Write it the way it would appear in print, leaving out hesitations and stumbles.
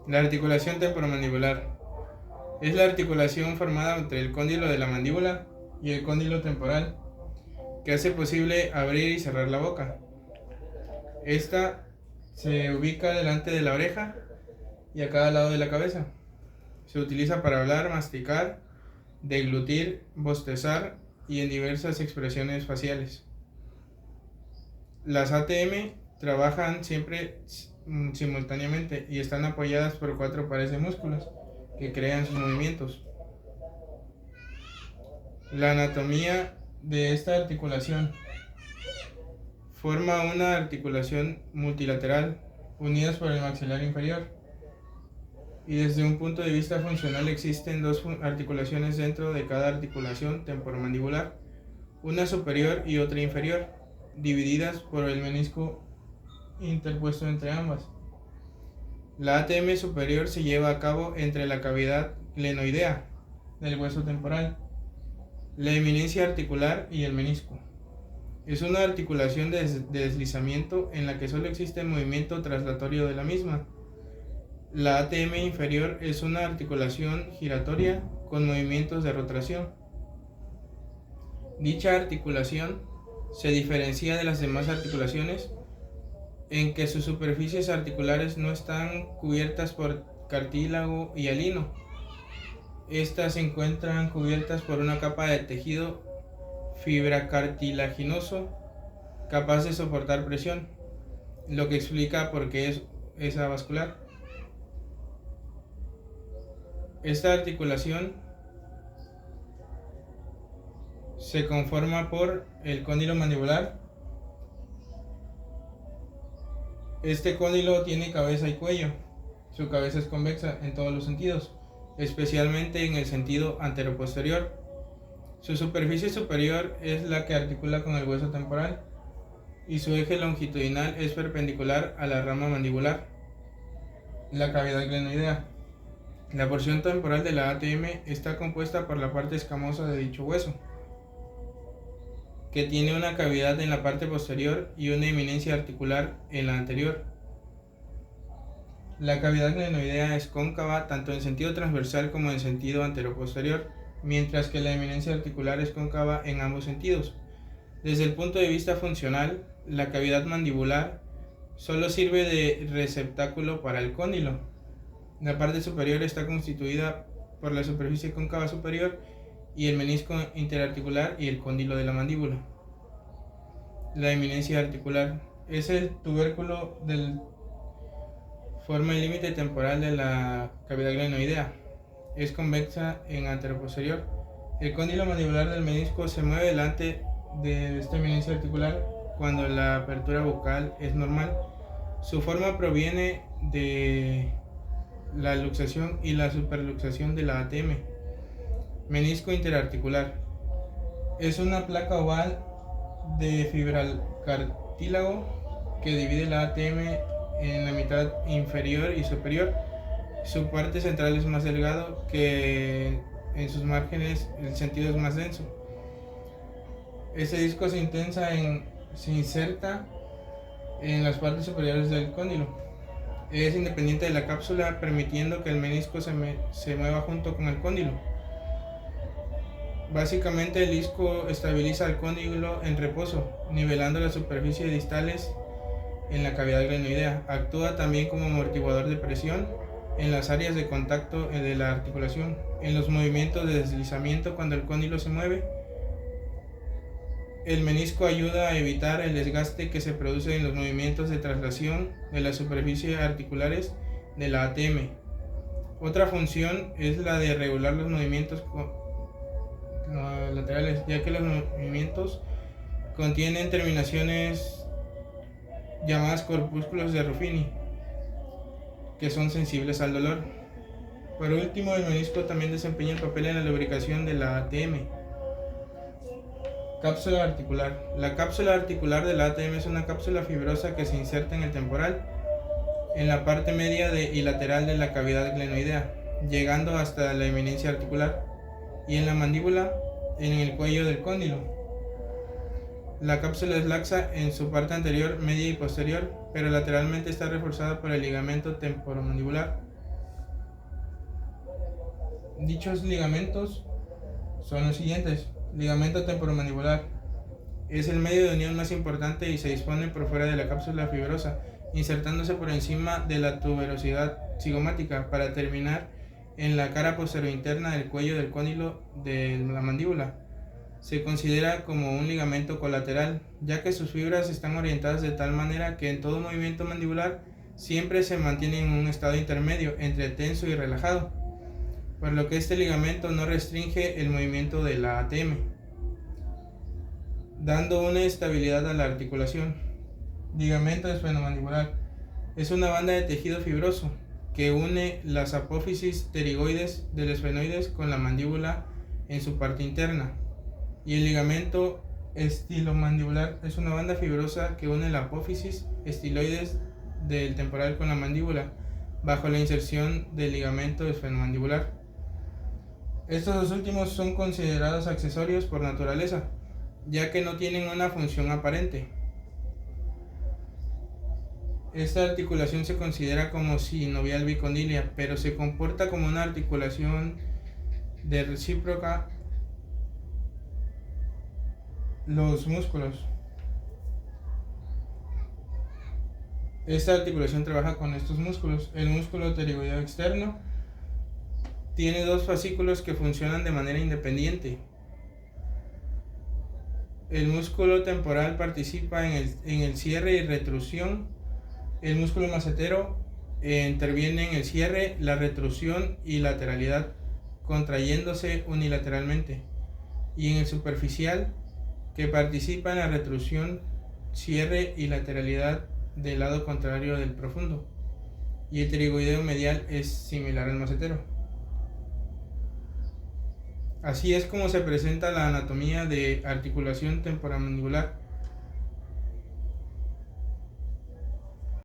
La articulación temporomandibular es la articulación formada entre el cóndilo de la mandíbula y el cóndilo temporal, que hace posible abrir y cerrar la boca. Esta se ubica delante de la oreja y a cada lado de la cabeza. Se utiliza para hablar, masticar, deglutir, bostezar y en diversas expresiones faciales. Las ATM trabajan siempre simultáneamente y están apoyadas por 4 pares de músculos que crean sus movimientos. La anatomía de esta articulación forma una articulación multilateral unidas por el maxilar inferior, y desde un punto de vista funcional existen 2 articulaciones dentro de cada articulación temporomandibular, una superior y otra inferior, divididas por el menisco interpuesto entre ambas. La ATM superior se lleva a cabo entre la cavidad glenoidea del hueso temporal, la eminencia articular y el menisco. Es una articulación de deslizamiento en la que solo existe movimiento traslatorio de la misma. La ATM inferior es una articulación giratoria con movimientos de rotación. Dicha articulación se diferencia de las demás articulaciones en que sus superficies articulares no están cubiertas por cartílago y hialino. Estas se encuentran cubiertas por una capa de tejido fibracartilaginoso capaz de soportar presión, lo que explica por qué es avascular. Esta articulación se conforma por el cóndilo mandibular. Este cóndilo tiene cabeza y cuello. Su cabeza es convexa en todos los sentidos, especialmente en el sentido anteroposterior. Su superficie superior es la que articula con el hueso temporal y su eje longitudinal es perpendicular a la rama mandibular, la cavidad glenoidea. La porción temporal de la ATM está compuesta por la parte escamosa de dicho hueso, que tiene una cavidad en la parte posterior y una eminencia articular en la anterior. La cavidad glenoidea es cóncava tanto en sentido transversal como en sentido anteroposterior, mientras que la eminencia articular es cóncava en ambos sentidos. Desde el punto de vista funcional, la cavidad mandibular solo sirve de receptáculo para el cóndilo. La parte superior está constituida por la superficie cóncava superior y el menisco interarticular y el cóndilo de la mandíbula. La eminencia articular es el tubérculo del forma el límite temporal de la cavidad glenoidea. Es convexa en anteroposterior. El cóndilo mandibular del menisco se mueve delante de esta eminencia articular cuando la apertura bucal es normal. Su forma proviene de la luxación y la superluxación de la ATM. Menisco interarticular es una placa oval de fibralcartílago que divide la ATM en la mitad inferior y superior. Su parte central es más delgado que en sus márgenes el sentido es más denso. Este disco se inserta en las partes superiores del cóndilo. Es independiente de la cápsula, permitiendo que el menisco se mueva junto con el cóndilo. Básicamente, el disco estabiliza el cóndilo en reposo, nivelando las superficies distales en la cavidad glenoidea. Actúa también como amortiguador de presión en las áreas de contacto de la articulación, en los movimientos de deslizamiento cuando el cóndilo se mueve. El menisco ayuda a evitar el desgaste que se produce en los movimientos de traslación de las superficies articulares de la ATM. Otra función es la de regular los movimientos laterales, ya que los movimientos contienen terminaciones llamadas corpúsculos de Ruffini, que son sensibles al dolor. Por último, el menisco también desempeña el papel en la lubricación de la ATM. Cápsula articular. La cápsula articular de la ATM es una cápsula fibrosa que se inserta en el temporal, en la parte media y lateral de la cavidad glenoidea, llegando hasta la eminencia articular, y en la mandíbula, en el cuello del cóndilo. La cápsula es laxa en su parte anterior, media y posterior, pero lateralmente está reforzada por el ligamento temporomandibular. Dichos ligamentos son los siguientes. Ligamento temporomandibular es el medio de unión más importante y se dispone por fuera de la cápsula fibrosa, insertándose por encima de la tuberosidad cigomática para terminar en la cara posterior interna del cuello del cóndilo de la mandíbula. Se considera como un ligamento colateral, ya que sus fibras están orientadas de tal manera que en todo movimiento mandibular siempre se mantiene en un estado intermedio entre tenso y relajado, por lo que este ligamento no restringe el movimiento de la ATM, dando una estabilidad a la articulación. Ligamento esfenomandibular es una banda de tejido fibroso que une las apófisis pterigoides del esfenoides con la mandíbula en su parte interna. Y el ligamento estilomandibular es una banda fibrosa que une la apófisis estiloides del temporal con la mandíbula bajo la inserción del ligamento esfenomandibular. Estos dos últimos son considerados accesorios por naturaleza, ya que no tienen una función aparente. Esta articulación se considera como sinovial bicondilia, pero se comporta como una articulación de recíproca los músculos. Esta articulación trabaja con estos músculos. El músculo pterigoideo externo tiene dos fascículos que funcionan de manera independiente. El músculo temporal participa en el cierre y retrusión. El músculo macetero interviene en el cierre, la retrusión y lateralidad, contrayéndose unilateralmente. Y en el superficial, que participa en la retrusión, cierre y lateralidad del lado contrario del profundo. Y el pterigoideo medial es similar al macetero. Así es como se presenta la anatomía de articulación temporomandibular.